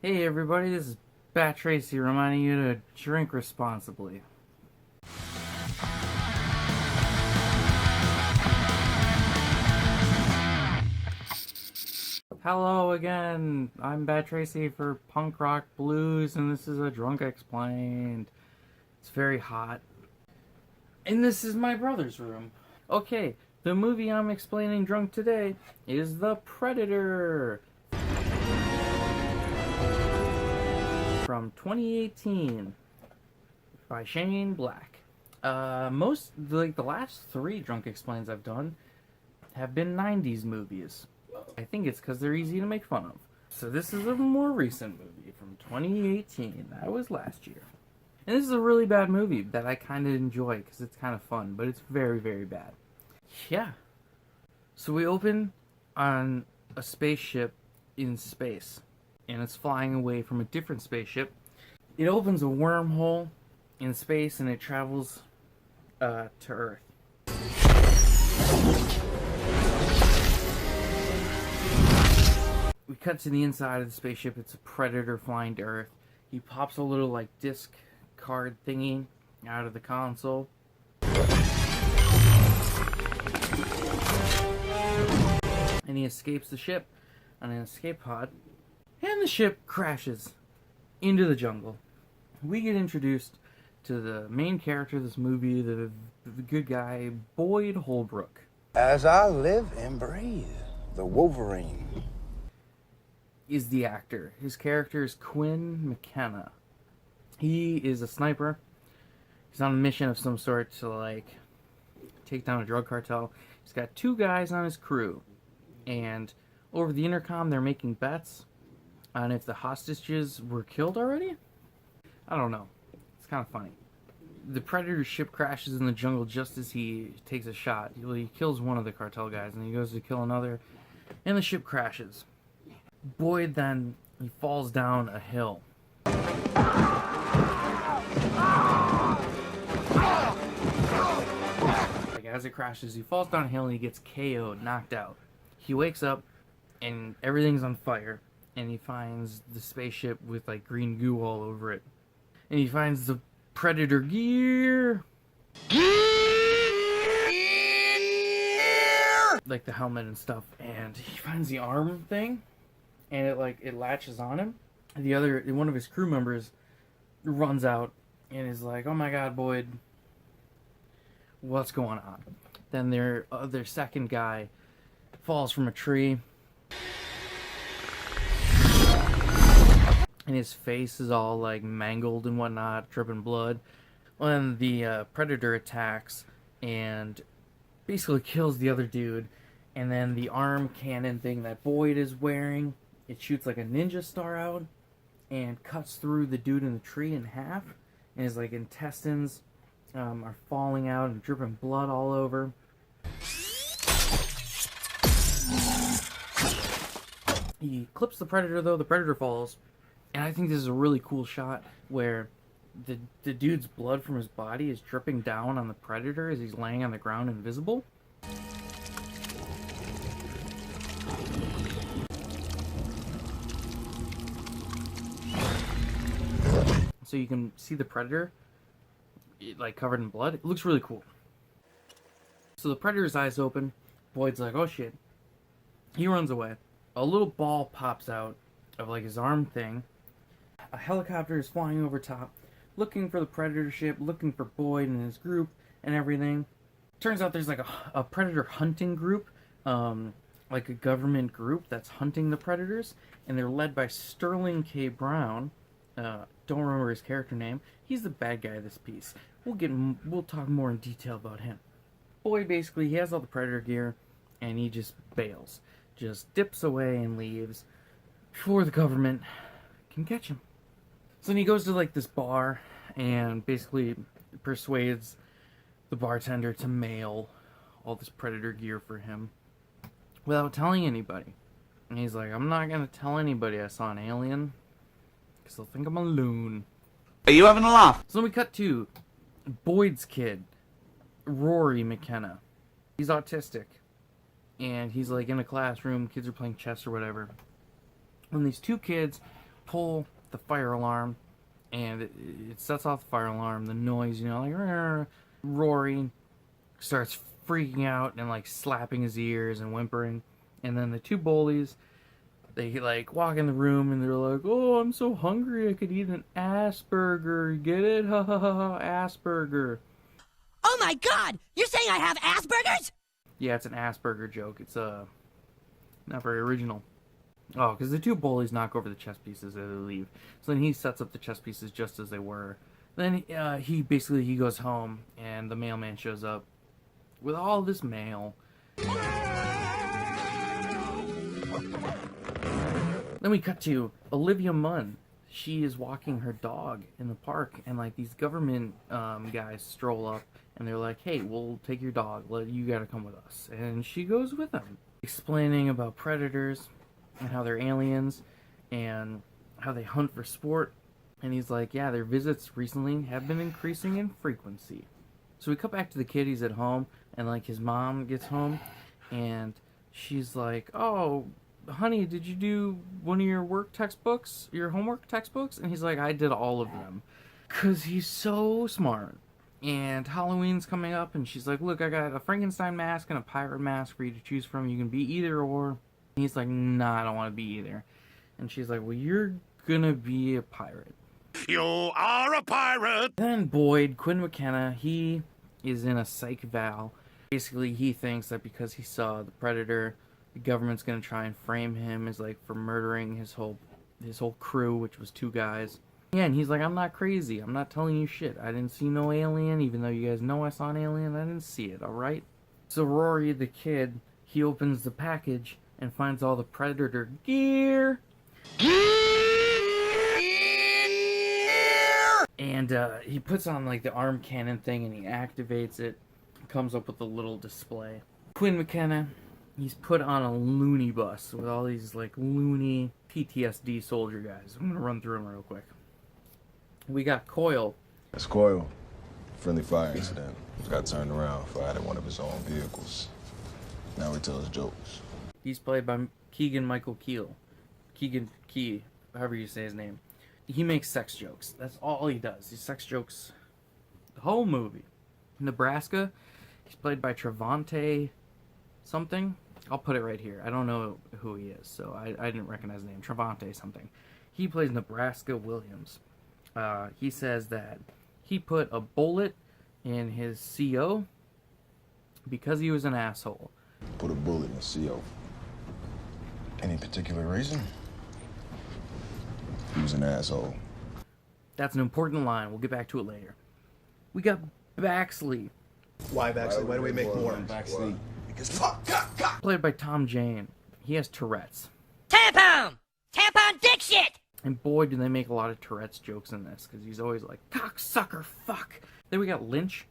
Hey everybody, this is Bat Tracy reminding you to drink responsibly. Hello again, I'm Bat Tracy for Punk Rock Blues, and this is a Drunk Explained. It's very hot. And this is my brother's room. Okay, the movie I'm explaining drunk today is The Predator. From 2018 by Shane Black. The last 3 Drunk Explains I've done have been 90s movies. I think it's because they're easy to make fun of. So this is a more recent movie from 2018. That was last year. And this is a really bad movie that I kind of enjoy because it's kind of fun, but it's very, very bad. Yeah. So we open on a spaceship in space, and it's flying away from a different spaceship. It opens a wormhole in space and it travels to Earth. We cut to the inside of the spaceship. It's a Predator flying to Earth. He pops a little disc card thingy out of the console. And he escapes the ship on an escape pod. And the ship crashes into the jungle. We get introduced to the main character of this movie, the good guy, Boyd Holbrook. As I live and breathe, the Wolverine Is the actor. His character is Quinn McKenna. He is a sniper. He's on a mission of some sort to take down a drug cartel. He's got 2 guys on his crew, and over the intercom they're making bets on if the hostages were killed already. I don't know. It's kind of funny. The Predator ship crashes in the jungle just as he takes a shot. He kills one of the cartel guys, and he goes to kill another, and the ship crashes. Boyd then, he falls down a hill. As it crashes, he falls down a hill and he gets KO'd, knocked out. He wakes up, and everything's on fire, and he finds the spaceship with green goo all over it. And he finds the Predator gear! Like the helmet and stuff. And he finds the arm thing, and it latches on him. And one of his crew members runs out and is like, "Oh my god, Boyd, what's going on?" Then their second guy falls from a tree. And his face is all mangled and whatnot, dripping blood. When the Predator attacks and basically kills the other dude, and then the arm cannon thing that Boyd is wearing, it shoots a ninja star out and cuts through the dude in the tree in half, and his intestines are falling out and dripping blood all over. He clips the Predator though. The Predator falls. And I think this is a really cool shot where the dude's blood from his body is dripping down on the Predator as he's laying on the ground invisible. So you can see the Predator covered in blood. It looks really cool. So the Predator's eyes open. Boyd's like, "Oh shit." He runs away. A little ball pops out of his arm thing. A helicopter is flying over top, looking for the Predator ship, looking for Boyd and his group and everything. Turns out there's a Predator hunting group, a government group that's hunting the Predators, and they're led by Sterling K. Brown. Don't remember his character name. He's the bad guy of this piece. We'll talk more in detail about him. Boyd basically, he has all the Predator gear, and he just bails. Just dips away and leaves before the government can catch him. So then he goes to this bar and basically persuades the bartender to mail all this Predator gear for him without telling anybody. And he's like, "I'm not gonna tell anybody I saw an alien because they'll think I'm a loon." Are you having a laugh? So then we cut to Boyd's kid, Rory McKenna. He's autistic. And he's in a classroom, kids are playing chess or whatever. And these 2 kids pull the fire alarm, and it sets off the fire alarm. The noise, like "Rrr." Rory starts freaking out and like slapping his ears and whimpering. And then the two bullies, they like walk in the room and they're like, "Oh, I'm so hungry, I could eat an Asperger. Get it? Ha ha ha ha, Asperger." Oh my god! You're saying I have Asperger's? Yeah, it's an Asperger joke. It's not very original. Oh, because the two bullies knock over the chess pieces as they leave. So then he sets up the chess pieces just as they were. Then he goes home and the mailman shows up with all this mail. Then we cut to Olivia Munn. She is walking her dog in the park, and like these government guys stroll up, and they're like, "Hey, we'll take your dog. You gotta come with us." And she goes with them, explaining about predators and how they're aliens and how they hunt for sport. And he's like, "Yeah, their visits recently have been increasing in frequency." So we cut back to the kid. He's at home, and like his mom gets home, and she's like, "Oh, honey, did you do one of your homework textbooks?" And he's like, "I did all of them." Because he's so smart. And Halloween's coming up, and she's like, "Look, I got a Frankenstein mask and a pirate mask for you to choose from. You can be either or." And he's like, "Nah, I don't want to be either." And she's like, "Well, you're gonna be a pirate." You are a pirate! Then Boyd, Quinn McKenna, he is in a psych eval. Basically, he thinks that because he saw the Predator, the government's gonna try and frame him as like for murdering his whole crew, which was 2 guys. Yeah, and he's like, "I'm not crazy. I'm not telling you shit. I didn't see no alien, even though you guys know I saw an alien. I didn't see it, alright?" So Rory, the kid, he opens the package and finds all the Predator gear. And he puts on like the arm cannon thing and he activates it. Comes up with a little display. Quinn McKenna, he's put on a loony bus with all these like loony PTSD soldier guys. I'm gonna run through them real quick. We got Coyle. That's Coyle. Friendly fire incident. Got turned around, fired at one of his own vehicles. Now he tells jokes. He's played by Keegan-Michael Key, however you say his name. He makes sex jokes. That's all he does. He sex jokes the whole movie. Nebraska, he's played by Trevante something. I'll put it right here. I don't know who he is, so I didn't recognize the name. Trevante something. He plays Nebraska Williams. He says that he put a bullet in his CO because he was an asshole. Put a bullet in CO. Any particular reason? He was an asshole. That's an important line. We'll get back to it later. We got Baxley. Why Baxley? Why do we make more? Baxley. Because fuck, God. Played by Tom Jane. He has Tourette's. Tampon! Tampon dick shit! And boy, do they make a lot of Tourette's jokes in this, because he's always like, "Cocksucker, fuck." Then we got Lynch.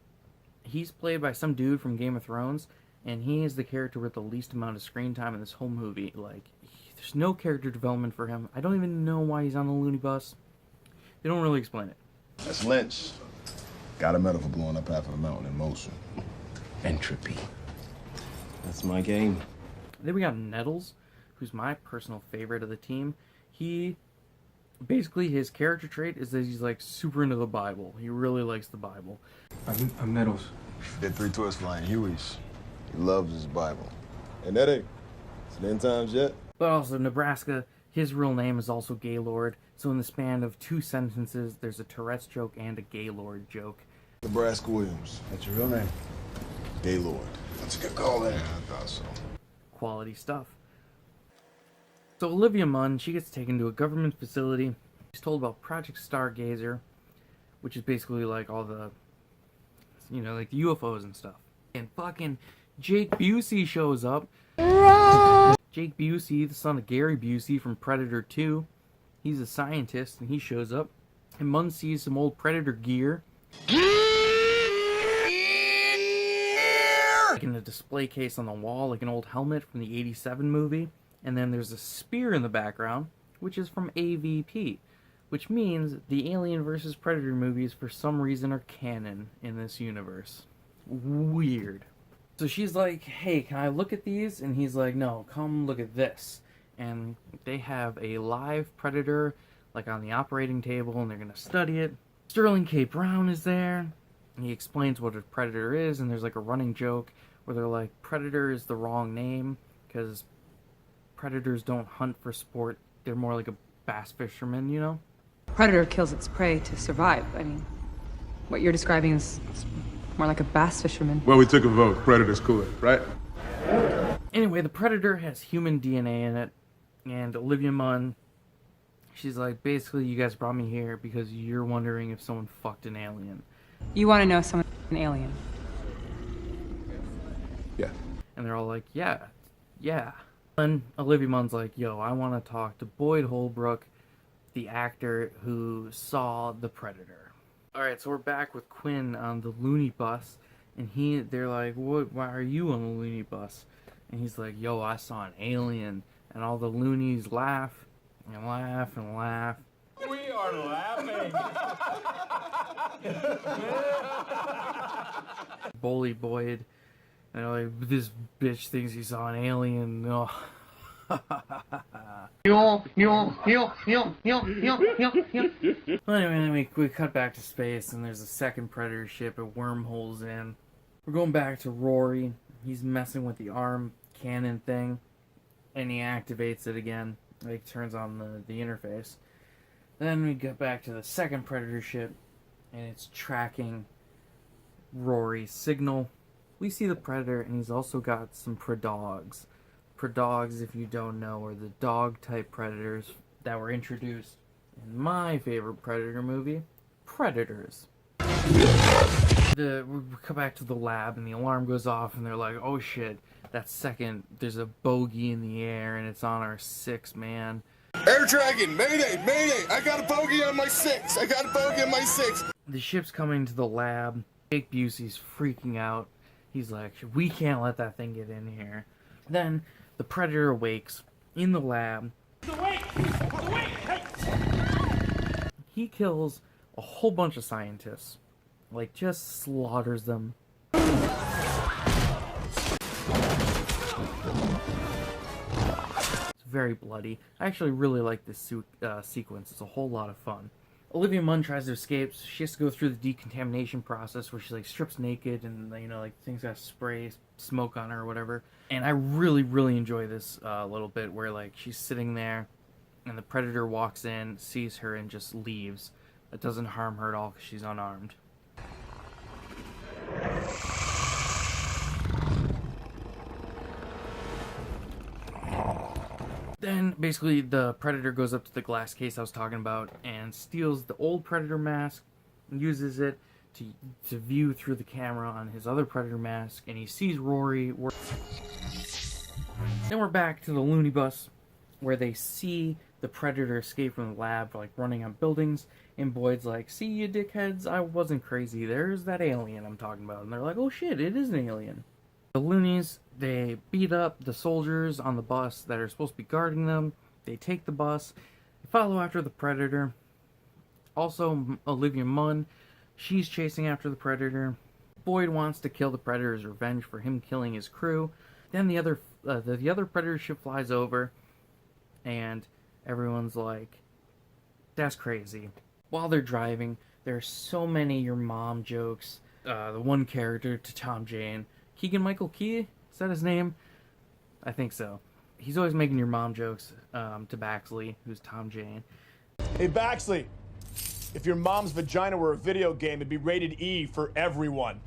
He's played by some dude from Game of Thrones, and he is the character with the least amount of screen time in this whole movie. Like, there's no character development for him. I don't even know why he's on the loony bus. They don't really explain it. That's Lynch. Got a medal for blowing up half of the mountain in motion. Entropy. That's my game. Then we got Nettles, who's my personal favorite of the team. Basically, his character trait is that he's like super into the Bible. He really likes the Bible. I'm Nettles. Did 3 tours flying Hueys. He loves his Bible. And that ain't. It's the end times yet. But also, Nebraska, his real name is also Gaylord. So in the span of 2 sentences, there's a Tourette's joke and a Gaylord joke. Nebraska Williams. That's your real name. Gaylord. That's a good call there. Yeah, I thought so. Quality stuff. So Olivia Munn, she gets taken to a government facility. She's told about Project Stargazer, which is basically like all the, like the UFOs and stuff. And fucking Jake Busey shows up. Jake Busey, the son of Gary Busey from Predator 2. He's a scientist, and he shows up. And Munn sees some old Predator gear. Like in a display case on the wall, like an old helmet from the '87 movie. And then there's a spear in the background, which is from AVP. Which means the Alien vs. Predator movies, for some reason, are canon in this universe. Weird. So she's like, "Hey, can I look at these?" And he's like, "No, come look at this." And they have a live Predator like on the operating table, and they're gonna study it. Sterling K. Brown is there, and he explains what a predator is, and there's like a running joke where they're like, predator is the wrong name, because predators don't hunt for sport. They're more like a bass fisherman, you know? Predator kills its prey to survive. I mean, what you're describing is more like a bass fisherman. Well, we took a vote. Predator's cooler, right? Anyway, the predator has human DNA in it, and Olivia Munn, she's like, basically, you guys brought me here because you're wondering if someone fucked an alien. You want to know if someone's an alien? Yeah. And they're all like, yeah. And Olivia Munn's like, yo, I want to talk to Boyd Holbrook, the actor who saw the predator. Alright, so we're back with Quinn on the loony bus, and they're like, what? Why are you on the loony bus? And he's like, yo, I saw an alien. And all the loonies laugh and laugh and laugh. We are laughing. Bully Boyd. And they're like, this bitch thinks he saw an alien. Oh. Anyway, we cut back to space, and there's a second predator ship at wormholes in. We're going back to Rory. He's messing with the arm cannon thing, and he activates it again. Like, turns on the interface. Then we get back to the second predator ship, and it's tracking Rory's signal. We see the predator, and he's also got some predogs. Predogs, if you don't know, are the dog-type predators that were introduced in my favorite Predator movie, Predators. We come back to the lab, and the alarm goes off, and they're like, oh shit, that second, there's a bogey in the air, and it's on our 6, man. Air Dragon, mayday, mayday! I got a bogey on my 6! I got a bogey on my 6! The ship's coming to the lab. Jake Busey's freaking out. He's like, we can't let that thing get in here. Then the predator awakes in the lab. He kills a whole bunch of scientists. Like, just slaughters them. It's very bloody. I actually really like this sequence. It's a whole lot of fun. Olivia Munn tries to escape, so she has to go through the decontamination process where she like strips naked and, you know, like things got spray smoke on her or whatever. And I really enjoy this little bit where like she's sitting there and the predator walks in, sees her, and just leaves. It doesn't harm her at all because she's unarmed. Then, basically, the Predator goes up to the glass case I was talking about and steals the old Predator mask, and uses it to view through the camera on his other Predator mask, and he sees Rory. Then we're back to the loony bus, where they see the Predator escape from the lab, like running on buildings, and Boyd's like, see you dickheads, I wasn't crazy, there's that alien I'm talking about. And they're like, oh shit, it is an alien. The loonies, they beat up the soldiers on the bus that are supposed to be guarding them. They take the bus. They follow after the Predator. Also, Olivia Munn, she's chasing after the Predator. Boyd wants to kill the Predator as revenge for him killing his crew. Then the other Predator ship flies over, and everyone's like, that's crazy. While they're driving, there are so many your mom jokes. The one character to Tom Jane, Keegan-Michael Key, is that his name? I think so. He's always making your mom jokes to Baxley, who's Tom Jane. Hey, Baxley, if your mom's vagina were a video game, it'd be rated E for everyone.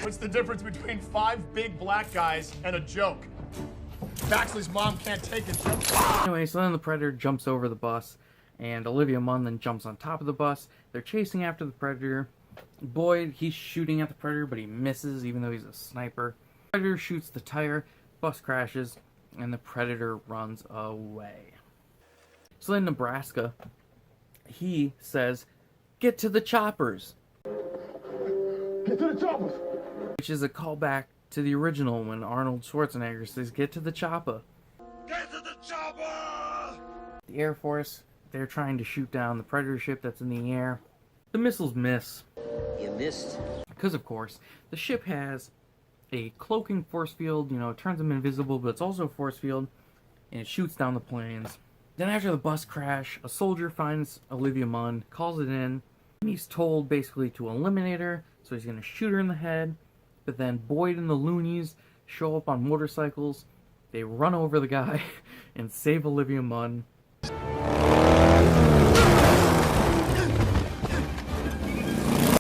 What's the difference between 5 big black guys and a joke? Baxley's mom can't take a joke. Anyway, so then the Predator jumps over the bus, and Olivia Munn then jumps on top of the bus. They're chasing after the Predator. Boyd, he's shooting at the Predator, but he misses, even though he's a sniper. The Predator shoots the tire, bus crashes, and the Predator runs away. So then Nebraska, he says, get to the choppers. Get to the choppers! Which is a callback to the original when Arnold Schwarzenegger says, get to the chopper. Get to the chopper! The Air Force, they're trying to shoot down the Predator ship that's in the air. The missiles miss. You missed. Because, of course, the ship has a cloaking force field, you know, it turns them invisible, but it's also a force field, and it shoots down the planes. Then after the bus crash, a soldier finds Olivia Munn, calls it in, and he's told basically to eliminate her, so he's going to shoot her in the head. But then Boyd and the loonies show up on motorcycles. They run over the guy and save Olivia Munn.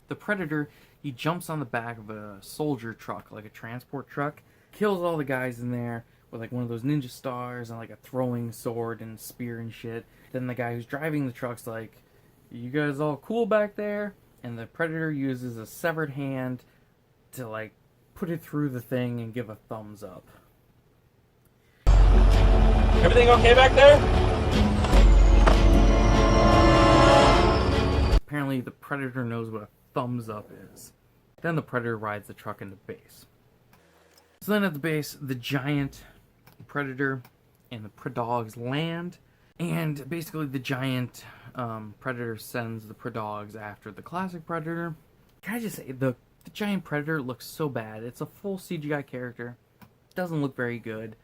The Predator, he jumps on the back of a soldier truck, like a transport truck, kills all the guys in there with like one of those ninja stars and like a throwing sword and spear and shit. Then the guy who's driving the truck's like, "You guys all cool back there?" And the Predator uses a severed hand to like put it through the thing and give a thumbs up. Everything okay back there? Apparently the Predator knows what a thumbs up is. Then the Predator rides the truck into base. So then at the base, the giant Predator and the Predogs land, and basically the giant Predator sends the Predogs after the classic Predator. Can I just say, the giant Predator looks so bad. It's a full CGI character. Doesn't look very good.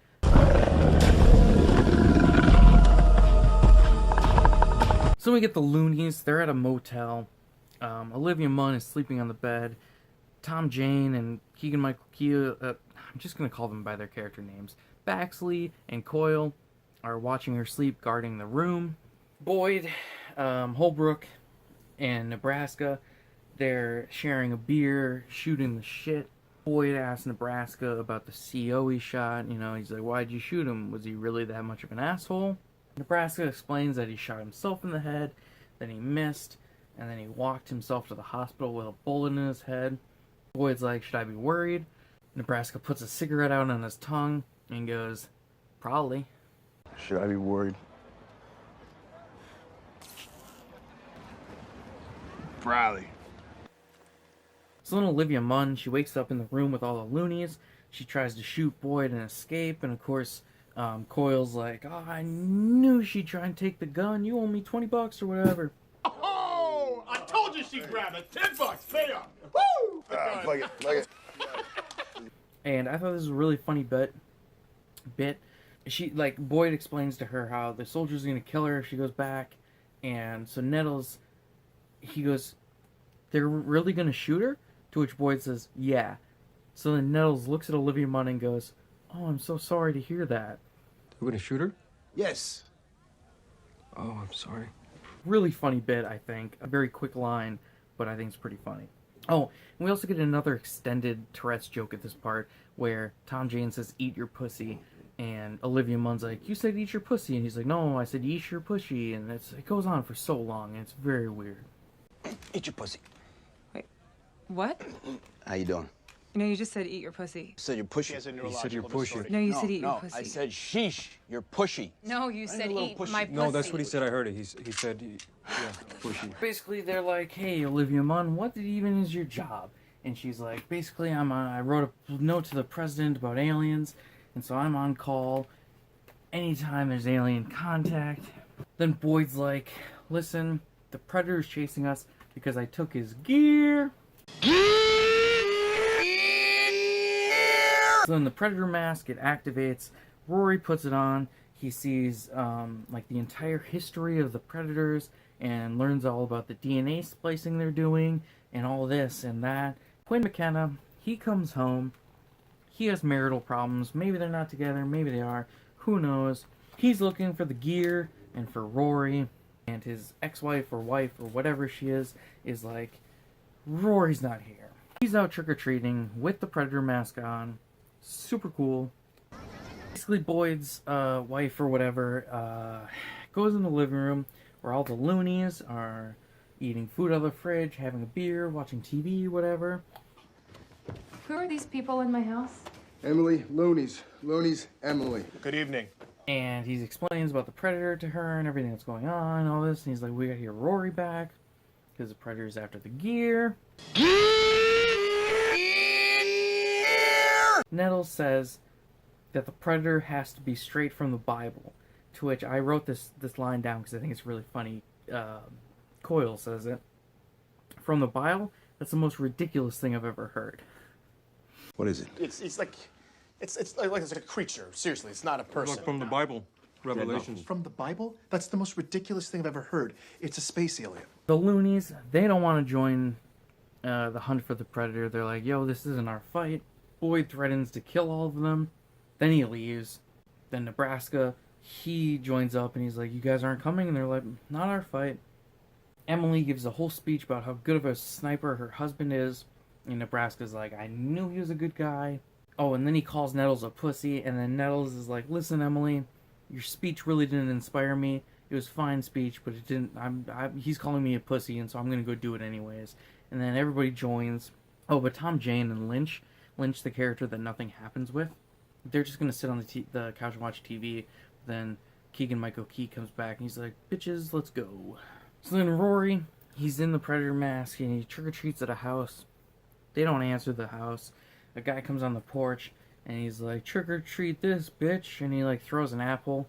So we get the loonies. They're at a motel. Olivia Munn is sleeping on the bed. Tom Jane and Keegan-Michael Key, I'm just going to call them by their character names, Baxley and Coyle are watching her sleep, guarding the room. Boyd, Holbrook, and Nebraska, they're sharing a beer, shooting the shit. Boyd asks Nebraska about the CO he shot. You know, he's like, "Why'd you shoot him? Was he really that much of an asshole?" Nebraska explains that he shot himself in the head, then he missed, and then he walked himself to the hospital with a bullet in his head. Boyd's like, "Should I be worried?" Nebraska puts a cigarette out on his tongue and goes, "Probably." Should I be worried? Probably. So then Olivia Munn, she wakes up in the room with all the loonies. She tries to shoot Boyd and escape, and of course, Coyle's like, "Oh, I knew she'd try and take the gun. You owe me $20 or whatever." Oh, I told you she'd grab it. $10, pay up. Woo! Fuck it. And I thought this was a really funny bit. She, like, Boyd explains to her how the soldier's gonna kill her if she goes back. And so Nettles, he goes, "They're really gonna shoot her?" To which Boyd says, "Yeah." So then Nettles looks at Olivia Munn and goes, "Oh, I'm so sorry to hear that." We're gonna shoot her? Yes. Oh, I'm sorry. Really funny bit, I think. A very quick line, but I think it's pretty funny. Oh, and we also get another extended Tourette's joke at this part, where Tom Jane says, "Eat your pussy," and Olivia Munn's like, "You said eat your pussy," and he's like, "No, I said eat your pussy," and it goes on for so long, and it's very weird. Eat your pussy. Wait, what? How you doing? No, you just said eat your pussy. You said you're pushy. You said you're pushy. No, you said eat your pussy. I said sheesh. You're pushy. No, you said eat my pussy. No, that's what he said. I heard it. He said, yeah, pushy. Basically, they're like, "Hey, Olivia Munn, what even is your job?" And she's like, "Basically, I wrote a note to the president about aliens, and so I'm on call anytime there's alien contact." Then Boyd's like, "Listen, the Predator's chasing us because I took his gear." So then the Predator mask, it activates. Rory puts it on. He sees like the entire history of the Predators and learns all about the DNA splicing they're doing and all this and that. Quinn McKenna, he comes home. He has marital problems. Maybe they're not together. Maybe they are. Who knows? He's looking for the gear and for Rory. And his ex-wife or wife or whatever she is like, "Rory's not here." He's out trick-or-treating with the Predator mask on. Super cool. Basically, Boyd's wife or whatever goes in the living room where all the loonies are eating food out of the fridge, having a beer, watching TV, whatever. Who are these people in my house? Emily, Loonies, Emily. Good evening. And he explains about the Predator to her and everything that's going on and all this. And he's like, "We gotta get Rory back because the Predator's after the gear." Nettles says that the Predator has to be straight from the Bible, to which I wrote this line down because I think it's really funny. Coyle says it. "From the Bible? That's the most ridiculous thing I've ever heard." What is it? It's like it's a creature. Seriously, it's not a person. Look, from the Bible. Revelations. From the Bible? That's the most ridiculous thing I've ever heard. It's a space alien. The loonies, they don't want to join the hunt for the predator. They're like, yo, this isn't our fight. Boyd threatens to kill all of them. Then he leaves. Then Nebraska, he joins up and he's like, you guys aren't coming? And they're like, not our fight. Emily gives a whole speech about how good of a sniper her husband is. And Nebraska's like, I knew he was a good guy. Oh, and then he calls Nettles a pussy. And then Nettles is like, listen, Emily, your speech really didn't inspire me. It was fine speech, but it didn't. He's calling me a pussy, and so I'm gonna go do it anyways. And then everybody joins. Oh, but Tom Jane and Lynch, the character that nothing happens with, they're just gonna sit on the couch and watch TV. Then Keegan-Michael Key comes back, and he's like, bitches, let's go. So then Rory, he's in the predator mask, and he trick-or-treats at a house. They don't answer the house. A guy comes on the porch, and he's like, trick-or-treat this, bitch. And he, like, throws an apple.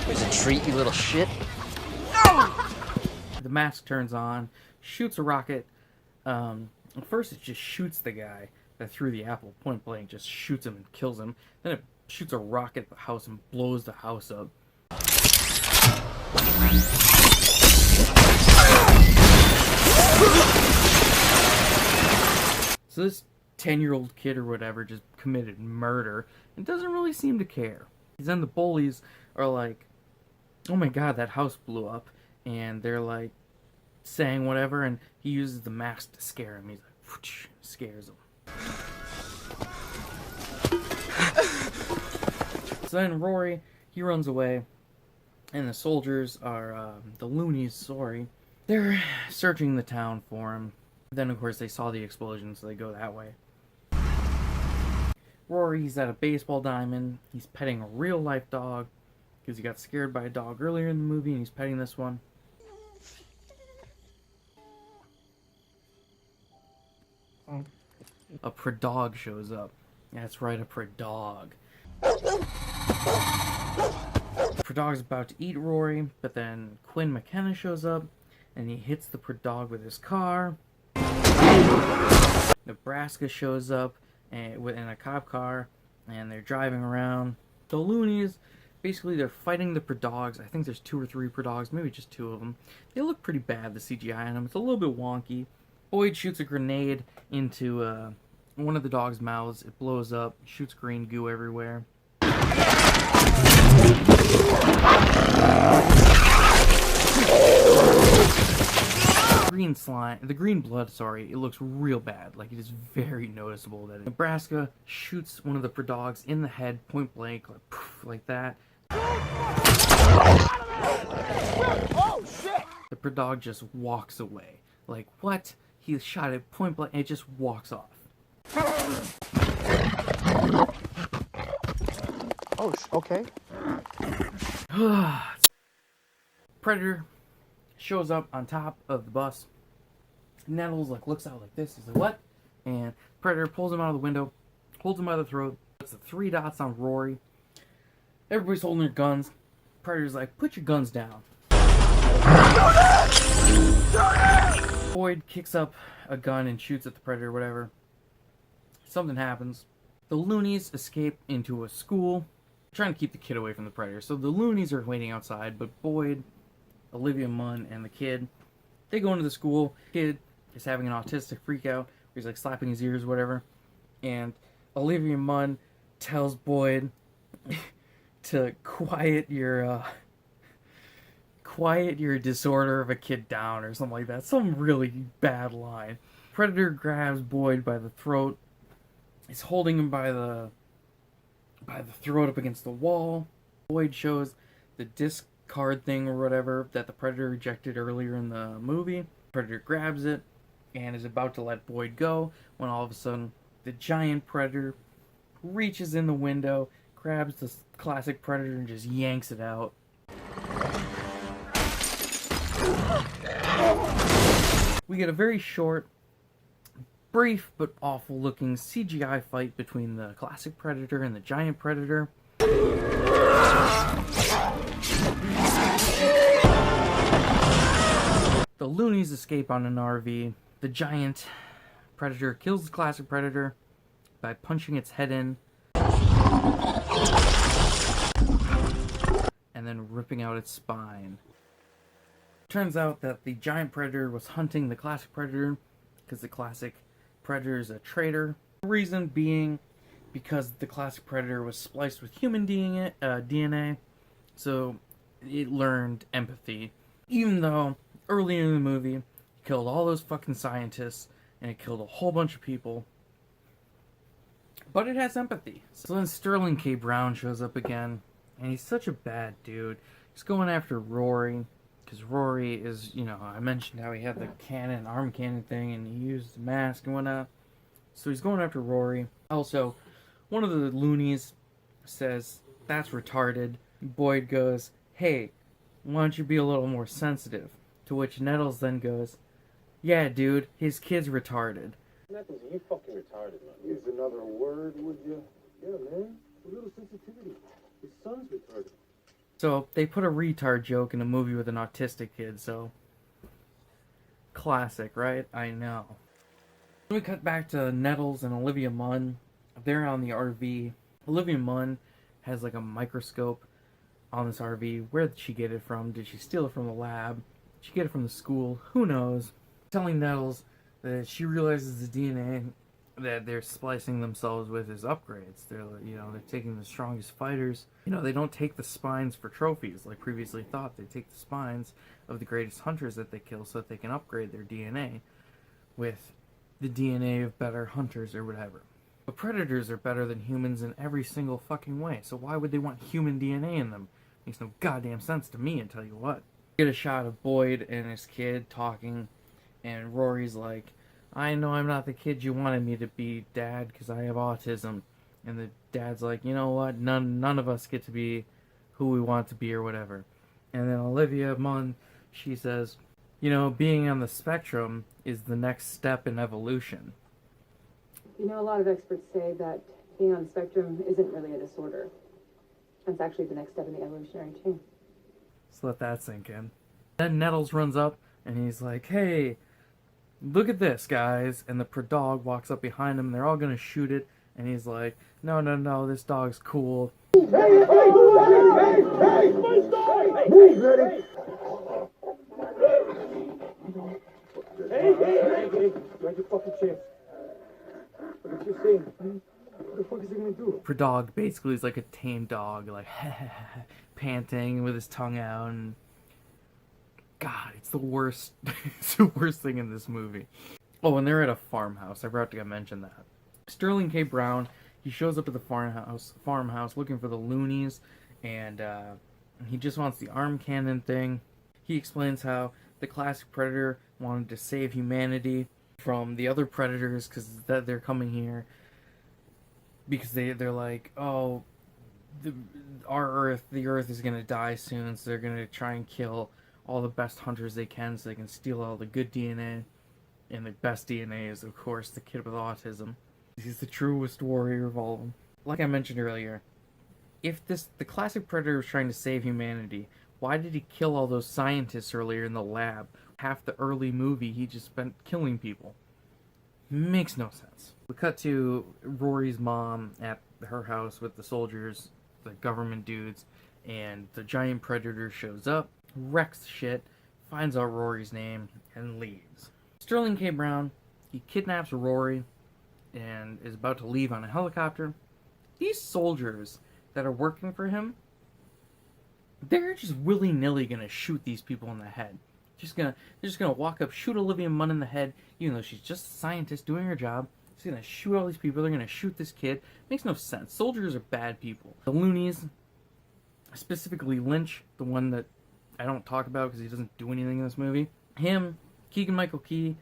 Here's a treat, you little shit. The mask turns on, shoots a rocket. At first, it just shoots the guy that threw the apple point blank, just shoots him and kills him. Then it shoots a rocket at the house and blows the house up. So this 10-year-old kid or whatever just committed murder and doesn't really seem to care. Then the bullies are like, oh my god, that house blew up. And they're like saying whatever, and he uses the mask to scare him. He's like, whoosh, scares him. So then Rory, he runs away, and the soldiers are, the loonies, sorry, they're searching the town for him. Then, of course, they saw the explosion, so they go that way. Rory, he's at a baseball diamond. He's petting a real-life dog, because he got scared by a dog earlier in the movie, and he's petting this one. A predog shows up. That's right, a predog. Predog's about to eat Rory, but then Quinn McKenna shows up, and he hits the predog with his car. Nebraska shows up in a cop car, and they're driving around. The loonies, basically they're fighting the predogs. I think there's 2 or 3 predogs, maybe just 2 of them. They look pretty bad, the CGI on them. It's a little bit wonky. Boyd shoots a grenade into one of the dog's mouths. It blows up, shoots green goo everywhere. Green slime, the green blood, sorry, it looks real bad. Like, it is very noticeable that Nebraska shoots one of the predogs in the head, point blank, like, poof, like that. Oh, shit! The predog just walks away. Like, what? He shot it point blank, and it just walks off. Oh, okay. Predator shows up on top of the bus. Nettles like looks out like this. He's like, what? And Predator pulls him out of the window, holds him by the throat, puts the 3 dots on Rory. Everybody's holding their guns. Predator's like, put your guns down. Boyd kicks up a gun and shoots at the Predator, whatever. Something happens. The loonies escape into a school, trying to keep the kid away from the Predator. So the loonies are waiting outside, but Boyd, Olivia Munn, and the kid, they go into the school. The kid is having an autistic freak out. He's like slapping his ears or whatever. And Olivia Munn tells Boyd to quiet your disorder of a kid down or something like that. Some really bad line. Predator grabs Boyd by the throat. He's holding him by the throat up against the wall. Boyd shows the discard thing or whatever that the Predator rejected earlier in the movie. Predator grabs it and is about to let Boyd go when all of a sudden the giant Predator reaches in the window, grabs the classic Predator and just yanks it out. We get a very short, brief but awful looking CGI fight between the classic Predator and the giant Predator. The loonies escape on an RV. The giant Predator kills the classic Predator by punching its head in. And and then ripping out its spine. Turns out that the giant predator was hunting the classic predator because the classic predator is a traitor. The reason being because the classic predator was spliced with human DNA, so it learned empathy. Even though early in the movie, it killed all those fucking scientists and it killed a whole bunch of people, but it has empathy. So then Sterling K. Brown shows up again, and he's such a bad dude. He's going after Rory, because Rory is, you know, I mentioned how he had the arm cannon thing, and he used the mask and whatnot. So he's going after Rory. Also, one of the loonies says, "That's retarded." Boyd goes, "Hey, why don't you be a little more sensitive?" To which Nettles then goes, "Yeah, dude, his kid's retarded." Nettles, you fucking retarded, man. Use another word, would you? Yeah, man. A little sensitivity. His son's retarded. So they put a retard joke in a movie with an autistic kid, so classic, right? I know. We cut back to Nettles and Olivia Munn. They're on the RV. Olivia Munn has like a microscope on this RV. Where did she get it from? Did she steal it from the lab? Did she get it from the school? Who knows? Telling Nettles that she realizes the DNA that they're splicing themselves with is upgrades. They're taking the strongest fighters. They don't take the spines for trophies like previously thought. They take the spines of the greatest hunters that they kill so that they can upgrade their DNA with the DNA of better hunters or whatever. But predators are better than humans in every single fucking way, so why would they want human DNA in them? Makes no goddamn sense to me, I tell you what. Get a shot of Boyd and his kid talking, and Rory's like, "I know I'm not the kid you wanted me to be, Dad, because I have autism." And the dad's like, "You know what? None of us get to be who we want to be or whatever." And then Olivia Munn, she says, "Being on the spectrum is the next step in evolution." A lot of experts say that being on the spectrum isn't really a disorder. It's actually the next step in the evolutionary chain. So let that sink in. Then Nettles runs up, and he's like, "Hey, look at this, guys." And the dog walks up behind him. They're all going to shoot it. And he's like, no, this dog's cool. Move, Letty. Hey, like your fucking chance. What did you say? What the fuck is he gonna do? Dog basically is like a tame dog, like panting with his tongue out, and God, it's the worst. It's the worst thing in this movie. Oh, and they're at a farmhouse. I forgot to mention that. Sterling K. Brown, he shows up at the farmhouse looking for the loonies, and he just wants the arm cannon thing. He explains how the classic predator wanted to save humanity from the other predators because they're coming here because they're like, oh, the Earth is gonna die soon, so they're gonna try and kill all the best hunters they can so they can steal all the good DNA. And the best DNA is, of course, the kid with autism. He's the truest warrior of all of them. Like I mentioned earlier, if the classic predator was trying to save humanity, why did he kill all those scientists earlier in the lab? Half the early movie, he just spent killing people. Makes no sense. We cut to Rory's mom at her house with the soldiers, the government dudes, and the giant predator shows up, wrecks shit, finds out Rory's name, and leaves. Sterling K. Brown, he kidnaps Rory and is about to leave on a helicopter. These soldiers that are working for him, they're just willy-nilly gonna shoot these people in the head. They're just gonna walk up, shoot Olivia Munn in the head, even though she's just a scientist doing her job. She's gonna shoot all these people. They're gonna shoot this kid. Makes no sense. Soldiers are bad people. The loonies, specifically Lynch, the one that I don't talk about because he doesn't do anything in this movie. Him, Keegan-Michael Key,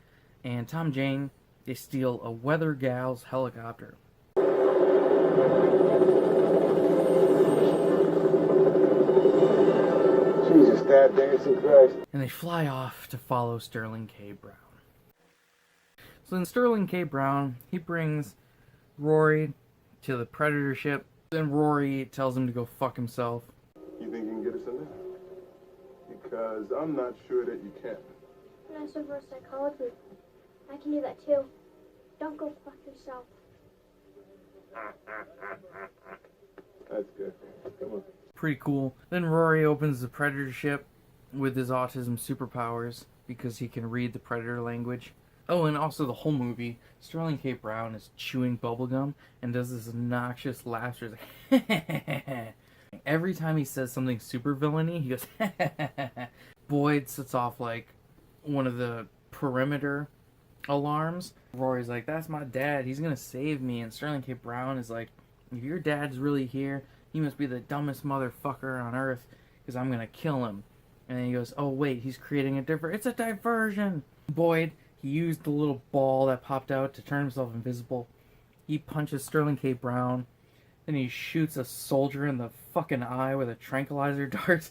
and Tom Jane, they steal a weather gal's helicopter. Jesus, Dad, dancing Christ. And they fly off to follow Sterling K. Brown. So then Sterling K. Brown, he brings Rory to the Predator ship. Then Rory tells him to go fuck himself. You think you can get us in there? Because I'm not sure that you can. And I reverse psychology. I can do that too. Don't go fuck yourself. That's good. Come on. pretty cool. Then Rory opens the Predator ship with his autism superpowers because he can read the Predator language. Oh, and also the whole movie, Sterling K. Brown is chewing bubblegum and does this obnoxious laugh. Like, every time he says something super villainy, he goes, Boyd sets off like one of the perimeter alarms. Rory's like, that's my dad, he's gonna save me. And Sterling K. Brown is like, if your dad's really here, he must be the dumbest motherfucker on earth, because I'm gonna kill him. And then he goes, oh wait, he's creating it's a diversion. Boyd, he used the little ball that popped out to turn himself invisible. He punches Sterling K. Brown. Then he shoots a soldier in the fucking eye with a tranquilizer dart.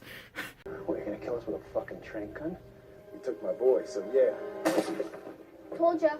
What, you gonna kill us with a fucking train gun? You took my boy, so yeah. Told ya.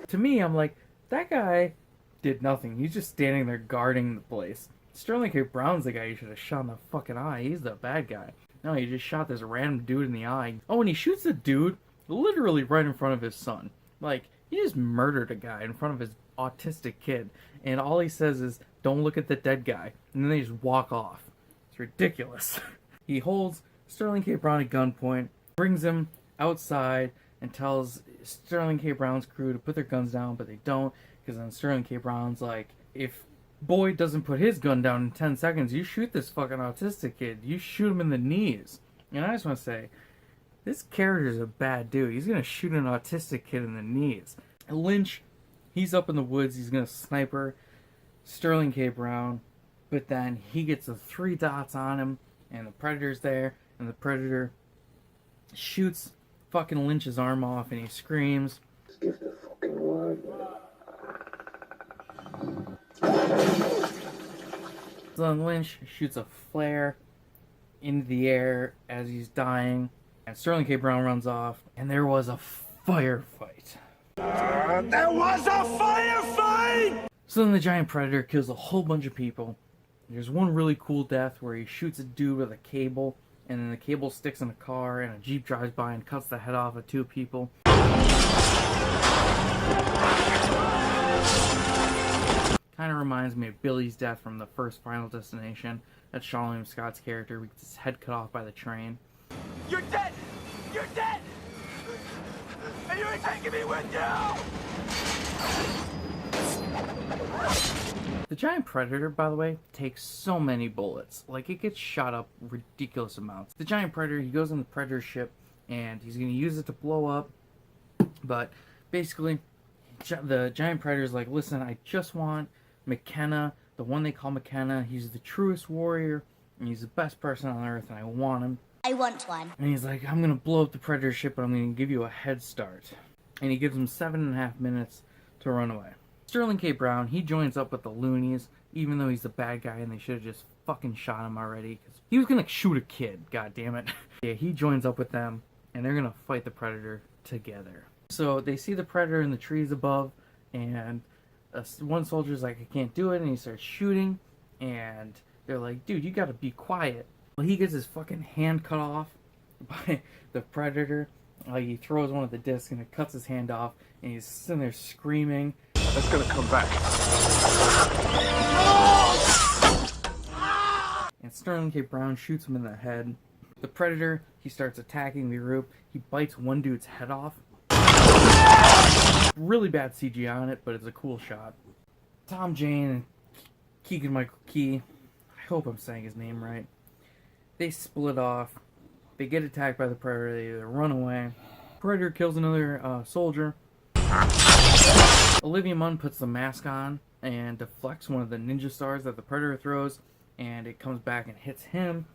To me, I'm like, that guy did nothing. He's just standing there guarding the place. Sterling K. Brown's the guy you should have shot in the fucking eye. He's the bad guy. No, he just shot this random dude in the eye. Oh, and he shoots the dude literally right in front of his son. Like, he just murdered a guy in front of his autistic kid. And all he says is, don't look at the dead guy. And then they just walk off. It's ridiculous. He holds Sterling K. Brown at gunpoint, brings him outside, and tells Sterling K. Brown's crew to put their guns down, but they don't, because then Sterling K. Brown's like, if Boyd doesn't put his gun down in 10 seconds, you shoot this fucking autistic kid. You shoot him in the knees. And I just want to say, this character's a bad dude. He's going to shoot an autistic kid in the knees. And Lynch, he's up in the woods. He's going to sniper Sterling K. Brown. But then he gets the 3 dots on him, and the Predator's there, and the Predator shoots fucking Lynch's arm off, and he screams. Just give the fucking word. So then Lynch shoots a flare into the air as he's dying, and Sterling K. Brown runs off, and there was a firefight. There was a firefight! So then the giant Predator kills a whole bunch of people. There's one really cool death where he shoots a dude with a cable, and then the cable sticks in a car, and a Jeep drives by and cuts the head off of 2 people. Kind of reminds me of Billy's death from the first Final Destination. That's Charlene Scott's character. We get his head cut off by the train. You're dead! You're dead! And you ain't taking me with you! The giant Predator, by the way, takes so many bullets. Like, it gets shot up ridiculous amounts. The giant Predator, he goes on the Predator ship, and he's going to use it to blow up. But, basically, the giant Predator's like, listen, I just want McKenna, the one they call McKenna. He's the truest warrior, and he's the best person on Earth, and I want him. I want one. And he's like, I'm going to blow up the Predator ship, but I'm going to give you a head start. And he gives him 7.5 minutes to run away. Sterling K. Brown, he joins up with the loonies, even though he's the bad guy and they should have just fucking shot him already. Cause he was going to shoot a kid, god damn it. Yeah, he joins up with them, and they're going to fight the Predator together. So they see the Predator in the trees above, and one soldier's like, I can't do it, and he starts shooting, and they're like, dude, you gotta be quiet. Well, he gets his fucking hand cut off by the Predator. He throws one of the discs, and it cuts his hand off, and he's sitting there screaming. That's gonna come back. And Sterling K. Brown shoots him in the head. The Predator, he starts attacking the group. He bites one dude's head off. Really bad CGI on it, but it's a cool shot. Tom Jane and Keegan-Michael Key, I hope I'm saying his name right, they split off. They get attacked by the Predator. They either run away. Predator kills another soldier. Olivia Munn puts the mask on and deflects one of the ninja stars that the Predator throws, and it comes back and hits him.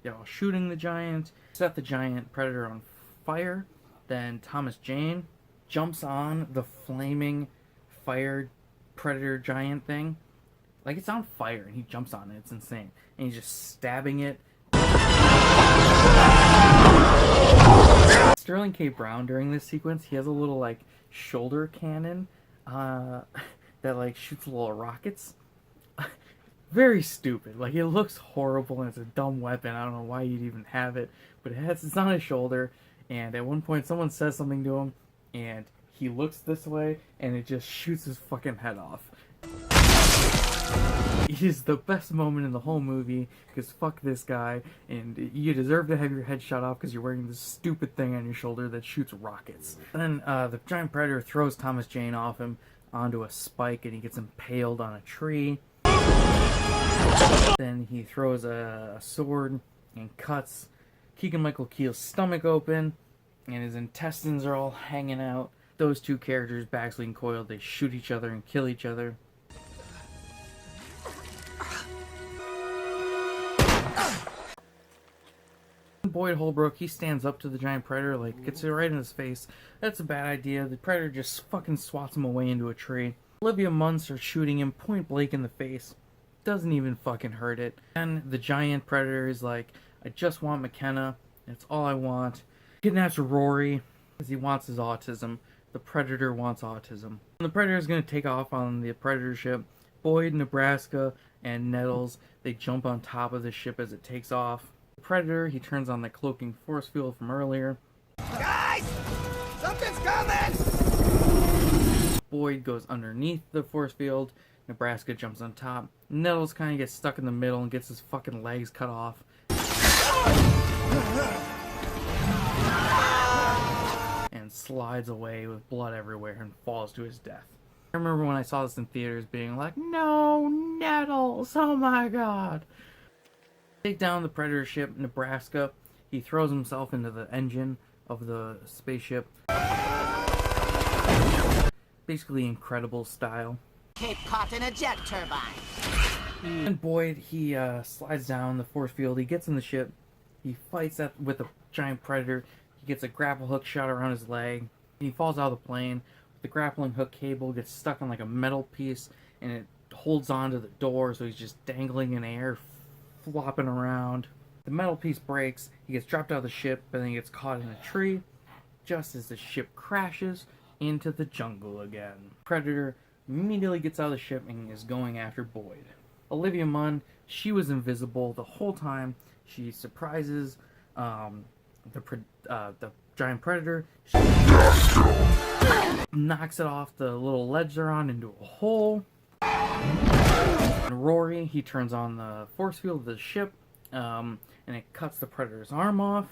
They're all shooting the giant, set the giant Predator on fire. Then Thomas Jane jumps on the flaming fire Predator giant thing. Like, it's on fire, and he jumps on it. It's insane. And he's just stabbing it. Sterling K. Brown, during this sequence, he has a little, like, shoulder cannon that, like, shoots little rockets. Very stupid. Like, it looks horrible, and it's a dumb weapon. I don't know why you'd even have it. But it's on his shoulder, and at one point, someone says something to him, and he looks this way, and it just shoots his fucking head off. It is the best moment in the whole movie, because fuck this guy, and you deserve to have your head shot off because you're wearing this stupid thing on your shoulder that shoots rockets. Then the giant predator throws Thomas Jane off him onto a spike, and he gets impaled on a tree. Then he throws a sword and cuts Keegan-Michael Key's stomach open, and his intestines are all hanging out. Those two characters, Baxley and Coyle, they shoot each other and kill each other. Boyd Holbrook, he stands up to the giant predator, like, gets it right in his face. That's a bad idea. The predator just fucking swats him away into a tree. Olivia Munn starts shooting him point blank in the face. Doesn't even fucking hurt it. And the giant predator is like, I just want McKenna. That's all I want. Kidnaps Rory because he wants his autism. The predator wants autism. And the predator is going to take off on the predator ship. Boyd, Nebraska, and Nettles, they jump on top of the ship as it takes off. The predator, he turns on the cloaking force field from earlier. Guys! Something's coming! Boyd goes underneath the force field. Nebraska jumps on top. Nettles kind of gets stuck in the middle and gets his fucking legs cut off. And slides away with blood everywhere and falls to his death. I remember when I saw this in theaters being like, no, Nettles, oh my god. Take down the predator ship, Nebraska. He throws himself into the engine of the spaceship. Basically Incredible style. Cape caught in a jet turbine. And Boyd, he slides down the force field. He gets in the ship. He fights with a giant predator. He gets a grapple hook shot around his leg. He falls out of the plane. The grappling hook cable gets stuck on like a metal piece, and it holds onto the door, so he's just dangling in air, flopping around. The metal piece breaks. He gets dropped out of the ship, but then he gets caught in a tree, just as the ship crashes into the jungle again. Predator immediately gets out of the ship and is going after Boyd. Olivia Munn, she was invisible the whole time. She surprises the giant predator. She knocks it off the little ledge they're on into a hole. And Rory, he turns on the force field of the ship, and it cuts the predator's arm off.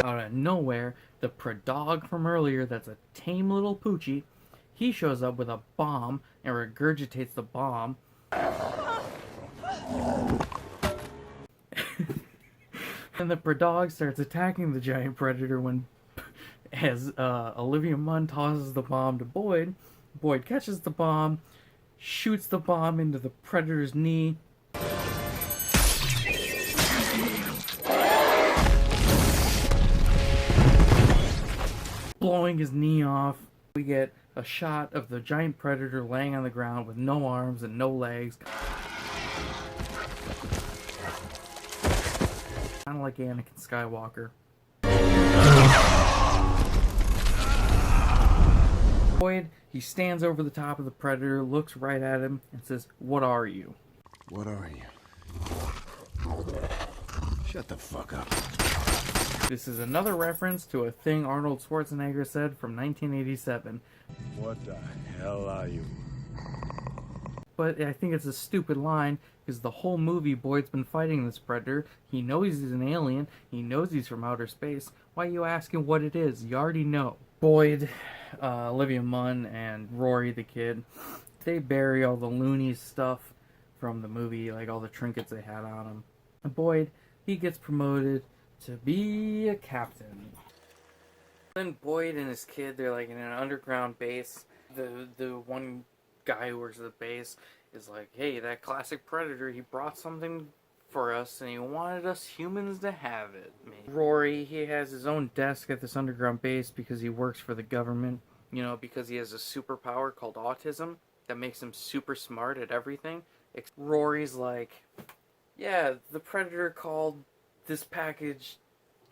Out of nowhere, the Predog from earlier, that's a tame little poochie, he shows up with a bomb and regurgitates the bomb. And the Predog starts attacking the giant predator as Olivia Munn tosses the bomb to Boyd. Boyd catches the bomb, shoots the bomb into the predator's knee. Blowing his knee off. We get a shot of the giant predator laying on the ground with no arms and no legs. Kind of like Anakin Skywalker. Boyd, he stands over the top of the predator, looks right at him, and says, "What are you?" What are you? Shut the fuck up. This is another reference to a thing Arnold Schwarzenegger said from 1987. What the hell are you? But I think it's a stupid line, because the whole movie Boyd's been fighting this predator. He knows he's an alien. He knows he's from outer space. Why are you asking what it is? You already know. Boyd, Olivia Munn, and Rory the kid, they bury all the loony stuff from the movie, like all the trinkets they had on him. And Boyd, he gets promoted to be a captain. Then Boyd and his kid, they're like in an underground base. The one guy who works at the base is like, hey, that classic predator, he brought something for us and he wanted us humans to have it. Rory, he has his own desk at this underground base because he works for the government, you know, because he has a superpower called autism that makes him super smart at everything. Rory's like, yeah, the predator called this package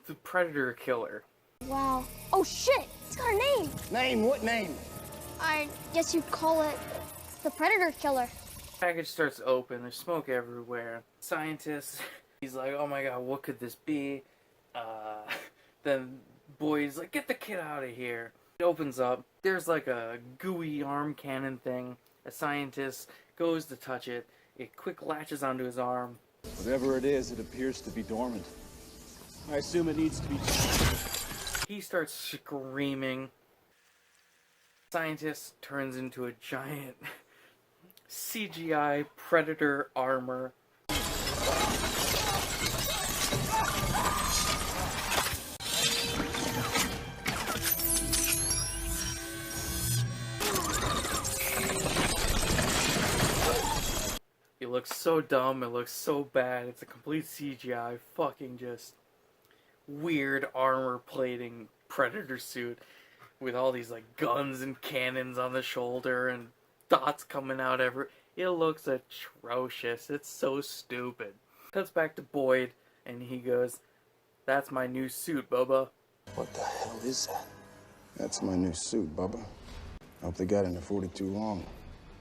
the Predator Killer. Wow. Oh shit! It's got a name! Name? What name? I guess you'd call it the Predator Killer. Package starts to open, there's smoke everywhere. Scientist, he's like, oh my god, what could this be? Then Boyd's like, get the kid out of here. It opens up. There's like a gooey arm cannon thing. A scientist goes to touch it. It quick latches onto his arm. Whatever it is, it appears to be dormant. I assume it needs to be... He starts screaming. Scientist turns into a giant CGI predator armor. It looks so dumb, it looks so bad, it's a complete CGI, fucking just weird armor plating predator suit with all these like guns and cannons on the shoulder and dots coming out everywhere. It looks atrocious, it's so stupid. Cuts back to Boyd and he goes, "That's my new suit, Bubba." What the hell is that? That's my new suit, Bubba. I hope they got into 42 long.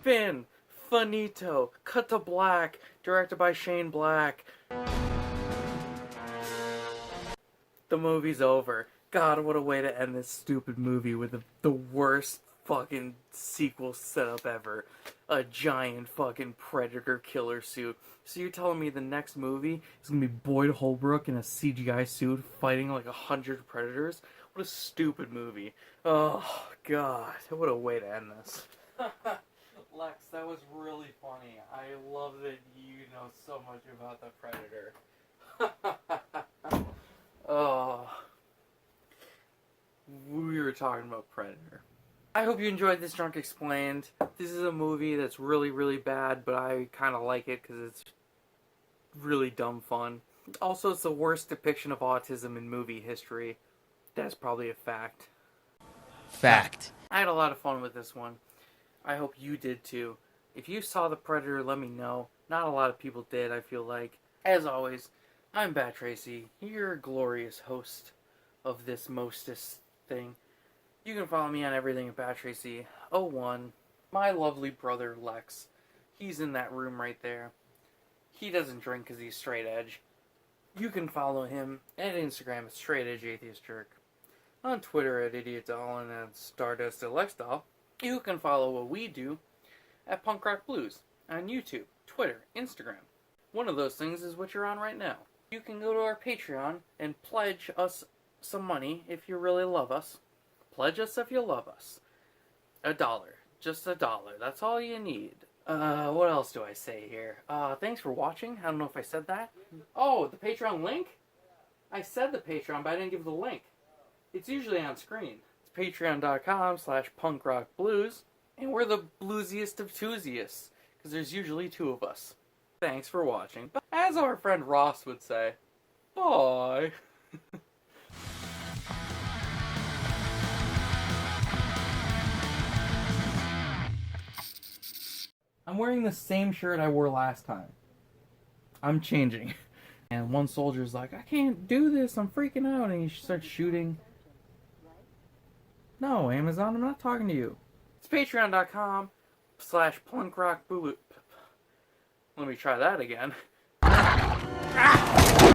Finn, finito, cut to black, directed by Shane Black. The movie's over. God, what a way to end this stupid movie with the worst fucking sequel setup ever. A giant fucking predator killer suit. So you're telling me the next movie is gonna be Boyd Holbrook in a CGI suit fighting like 100 predators? What a stupid movie. Oh, God. What a way to end this. Lex, that was really funny. I love that you know so much about the Predator. Oh. We were talking about Predator. I hope you enjoyed this Drunk Explained. This is a movie that's really, really bad, but I kind of like it because it's really dumb fun. Also, it's the worst depiction of autism in movie history. That's probably a fact. Fact. I had a lot of fun with this one. I hope you did too. If you saw The Predator, let me know. Not a lot of people did, I feel like. As always, I'm Bat Tracy, your glorious host of this mostest thing. You can follow me on everything at Bat Tracy01. My lovely brother Lex, he's in that room right there. He doesn't drink because he's straight edge. You can follow him at Instagram at Straight Edge Atheist Jerk, on Twitter at Idiot Doll and at Stardust Alex Doll. You can follow what we do at Punk Rock Blues on YouTube, Twitter, Instagram. One of those things is what you're on right now. You can go to our Patreon and pledge us some money if you really love us. Pledge us if you love us. $1. Just $1. That's all you need. What else do I say here? Thanks for watching. I don't know if I said that. Oh, the Patreon link? I said the Patreon, but I didn't give the link. It's usually on screen. It's patreon.com/punkrockblues. And we're the bluesiest of twosiest, because there's usually two of us. Thanks for watching. But as our friend Ross would say, bye. I'm wearing the same shirt I wore last time. I'm changing. And one soldier's like, I can't do this, I'm freaking out. And he starts shooting. No, Amazon, I'm not talking to you. It's patreon.com/punkrockblues. Let me try that again.